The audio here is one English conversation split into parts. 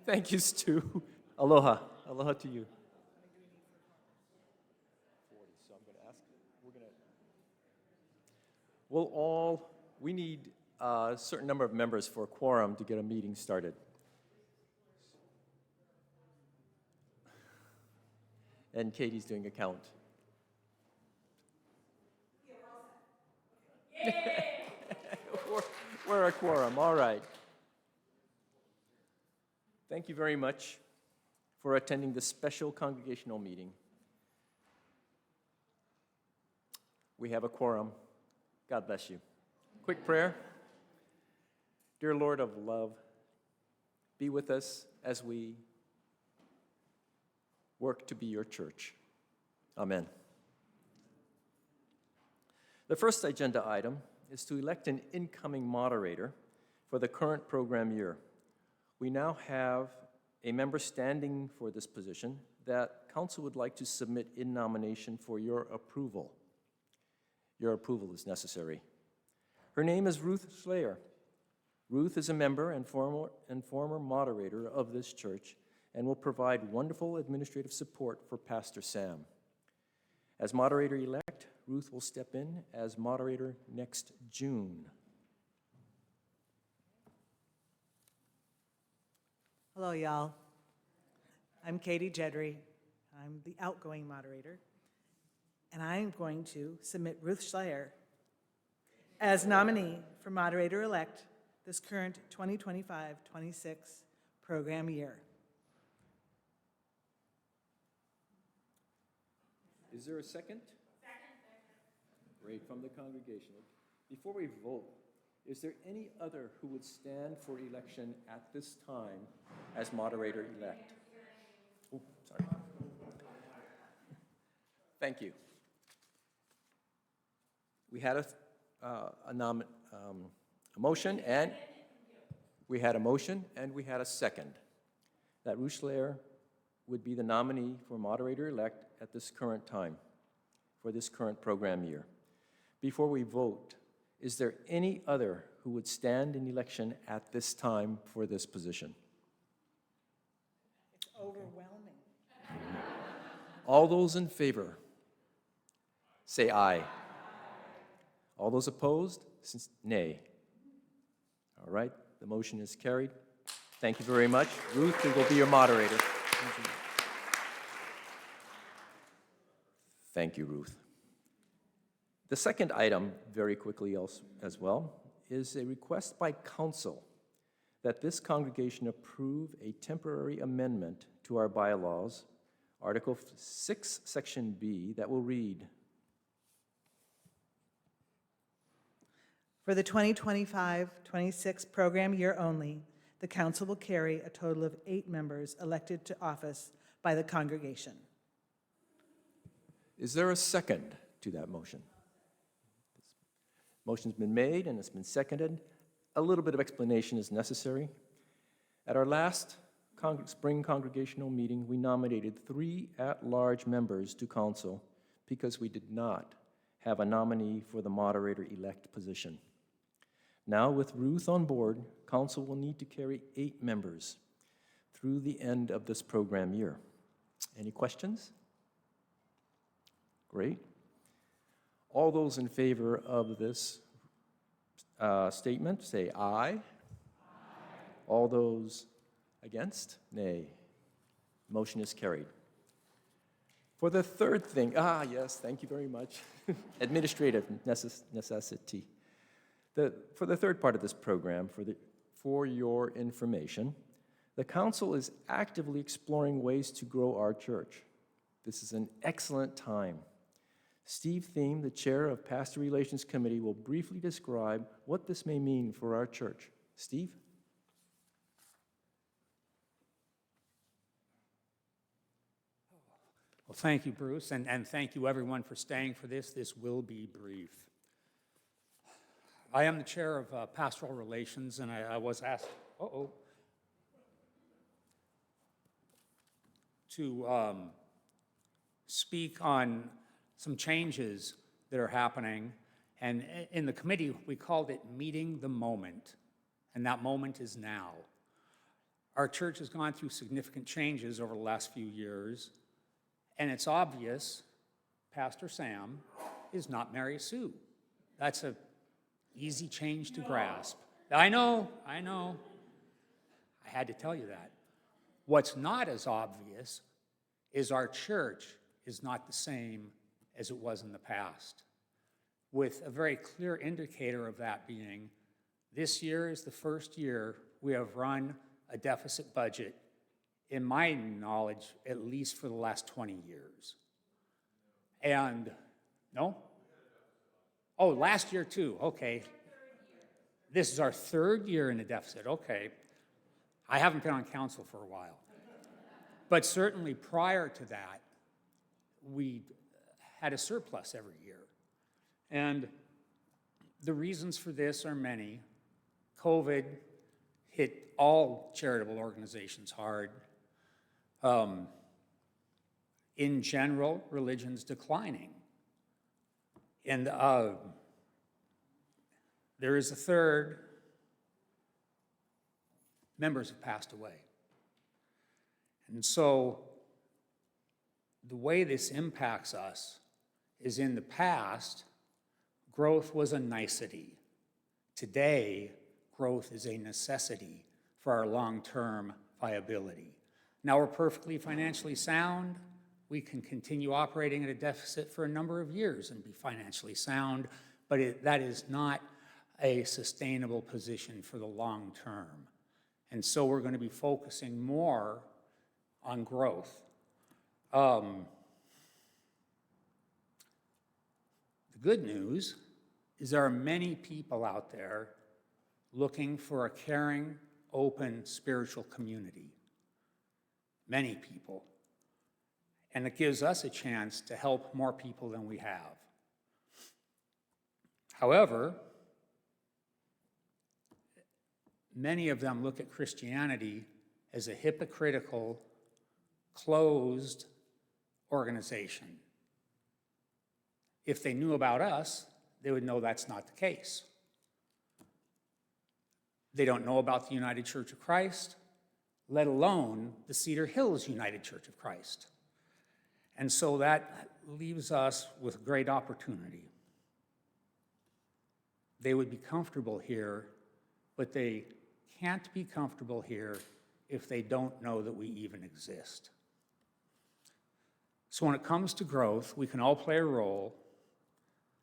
Thank you, Stu. Aloha. Aloha to you. 40, so I'm going to ask, we need a certain number of members for a quorum to get a meeting started. And Katie's doing a count. We're a quorum, all right. Thank you very much for attending this special congregational meeting. We have a quorum. God bless you. Quick prayer. Dear Lord of love, be with us as we work to be your church. Amen. The first agenda item is to elect an incoming moderator for the current program year. We now have a member standing for this position that council would like to submit in nomination for your approval. Your approval is necessary. Her name is Ruth Schleyer. Ruth is a member and former moderator of this church and will provide wonderful administrative support for Pastor Sam. As moderator-elect, Ruth will step in as moderator next June. Hello, y'all. I'm Katie Jedry. I'm the outgoing moderator, and I'm going to submit Ruth Schleyer as nominee for moderator-elect this current 2025-26 program year. Is there a second? Second. Great, from the congregation. Before we vote, is there any other who would stand for election at this time as moderator-elect? Oh, sorry. Thank you. We had a motion, and we had a second that Ruth Schleyer would be the nominee for moderator-elect at this current time, for this current program year. Before we vote, is there any other who would stand in election at this time for this position? It's overwhelming. All those in favor, say aye. All those opposed, nay. All right, the motion is carried. Thank you very much. Ruth will be your moderator. Thank you, Ruth. The second item, very quickly as well, is a request by council that this congregation approve a temporary amendment to our bylaws, Article 6, Section B, that will read, For the 2025-26 program year only, the council will carry a total of 8 members elected to office by the congregation. Is there a second to that motion? Motion's been made and it's been seconded. A little bit of explanation is necessary. At our last spring congregational meeting, we nominated 3 at-large members to council because we did not have a nominee for the moderator-elect position. Now, with Ruth on board, council will need to carry 8 members through the end of this program year. Any questions? Great. All those in favor of this statement, say aye. Aye. All those against, nay. Motion is carried. For the third thing, yes, thank you very much. Administrative necessity. For the third part of this program, for your information, the council is actively exploring ways to grow our church. This is an excellent time. Steve Thiem, the chair of Pastor Relations Committee, will briefly describe what this may mean for our church. Steve? Well, thank you, Bruce, and thank you, everyone, for staying for this. This will be brief. I am the chair of Pastoral Relations, and I was asked to speak on some changes that are happening. And in the committee, we called it Meeting the Moment, and that moment is now. Our church has gone through significant changes over the last few years, and it's obvious Pastor Sam is not Mary Sue. That's an easy change to grasp. I know. I had to tell you that. What's not as obvious is our church is not the same as it was in the past, with a very clear indicator of that being this year is the first year we have run a deficit budget, in my knowledge, at least for the last 20 years. And, no? Oh, last year too, okay. This is our third year in a deficit, okay. I haven't been on council for a while. But certainly prior to that, we had a surplus every year. And the reasons for this are many. COVID hit all charitable organizations hard. In general, religion's declining. And there is a third. Members have passed away. And so the way this impacts us is in the past, growth was a nicety. Today, growth is a necessity for our long-term viability. Now we're perfectly financially sound. We can continue operating at a deficit for a number of years and be financially sound, but that is not a sustainable position for the long term. And so we're going to be focusing more on growth. The good news is there are many people out there looking for a caring, open, spiritual community. Many people. And it gives us a chance to help more people than we have. However, many of them look at Christianity as a hypocritical, closed organization. If they knew about us, they would know that's not the case. They don't know about the United Church of Christ, let alone the Cedar Hills United Church of Christ. And so that leaves us with great opportunity. They would be comfortable here, but they can't be comfortable here if they don't know that we even exist. So when it comes to growth, we can all play a role.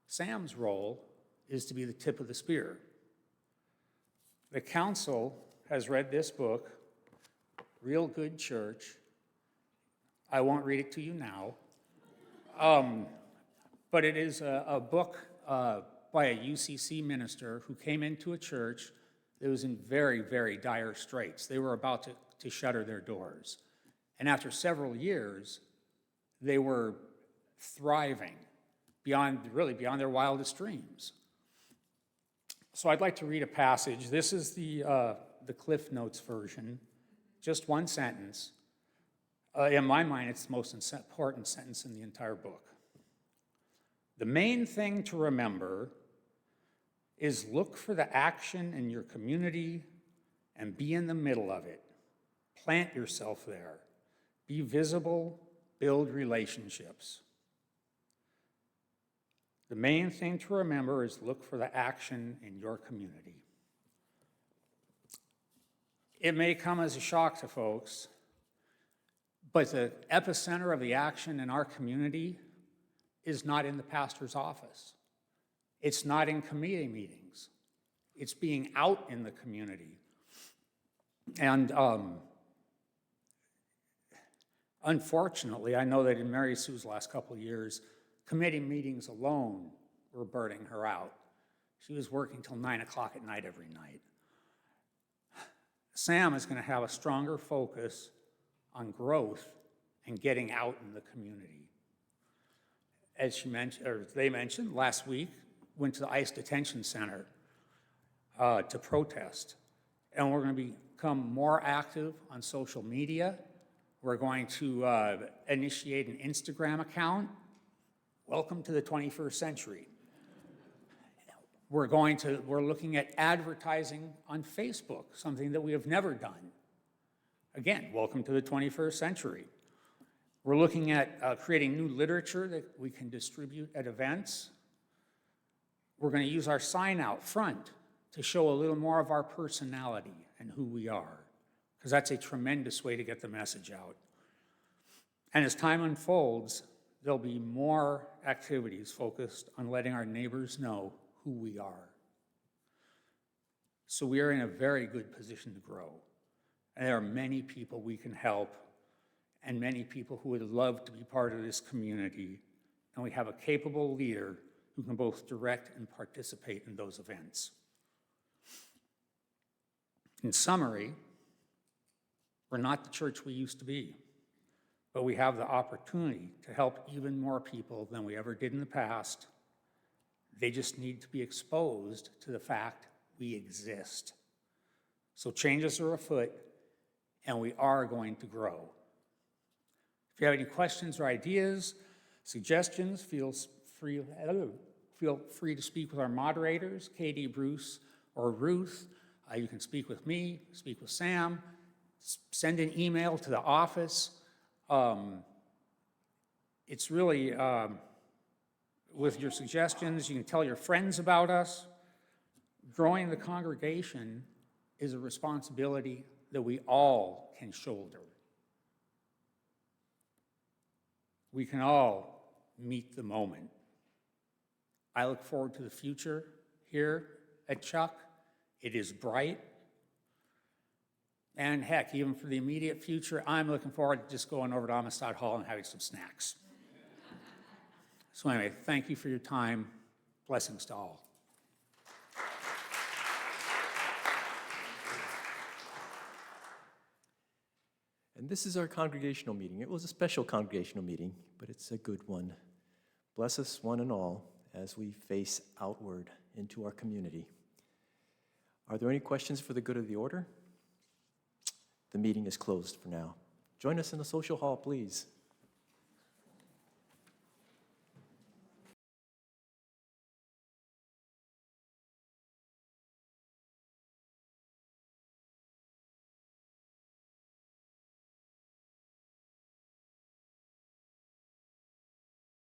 Sam's role is to be the tip of the spear. The council has read this book, Real Good Church. I won't read it to you now. But it is a book by a UCC minister who came into a church that was in very, very dire straits. They were about to shutter their doors. And after several years, they were thriving beyond their wildest dreams. So I'd like to read a passage. This is the Cliff Notes version, just one sentence. In my mind, it's the most important sentence in the entire book. The main thing to remember is look for the action in your community and be in the middle of it. Plant yourself there. Be visible, build relationships. The main thing to remember is look for the action in your community. It may come as a shock to folks, but the epicenter of the action in our community is not in the pastor's office. It's not in committee meetings. It's being out in the community. And unfortunately, I know that in Mary Sue's last couple of years, committee meetings alone were burning her out. She was working till 9 o'clock at night every night. Sam is going to have a stronger focus on growth and getting out in the community. As she mentioned, or they mentioned, last week, went to the ICE detention center to protest. And we're going to become more active on social media. We're going to initiate an Instagram account. Welcome to the 21st century. We're looking at advertising on Facebook, something that we have never done. Again, welcome to the 21st century. We're looking at creating new literature that we can distribute at events. We're going to use our sign out front to show a little more of our personality and who we are, because that's a tremendous way to get the message out. And as time unfolds, there'll be more activities focused on letting our neighbors know who we are. So we are in a very good position to grow. And there are many people we can help and many people who would love to be part of this community. And we have a capable leader who can both direct and participate in those events. In summary, we're not the church we used to be, but we have the opportunity to help even more people than we ever did in the past. They just need to be exposed to the fact we exist. So changes are afoot, and we are going to grow. If you have any questions or ideas, suggestions, feel free to speak with our moderators, Katie, Bruce, or Ruth. You can speak with me, speak with Sam, send an email to the office. It's really, with your suggestions, you can tell your friends about us. Growing the congregation is a responsibility that we all can shoulder. We can all meet the moment. I look forward to the future here at Chuck. It is bright. And heck, even for the immediate future, I'm looking forward to just going over to Amistad Hall and having some snacks. So anyway, thank you for your time. Blessings to all. And this is our congregational meeting. It was a special congregational meeting, but it's a good one. Bless us one and all as we face outward into our community. Are there any questions for the good of the order? The meeting is closed for now. Join us in the social hall, please.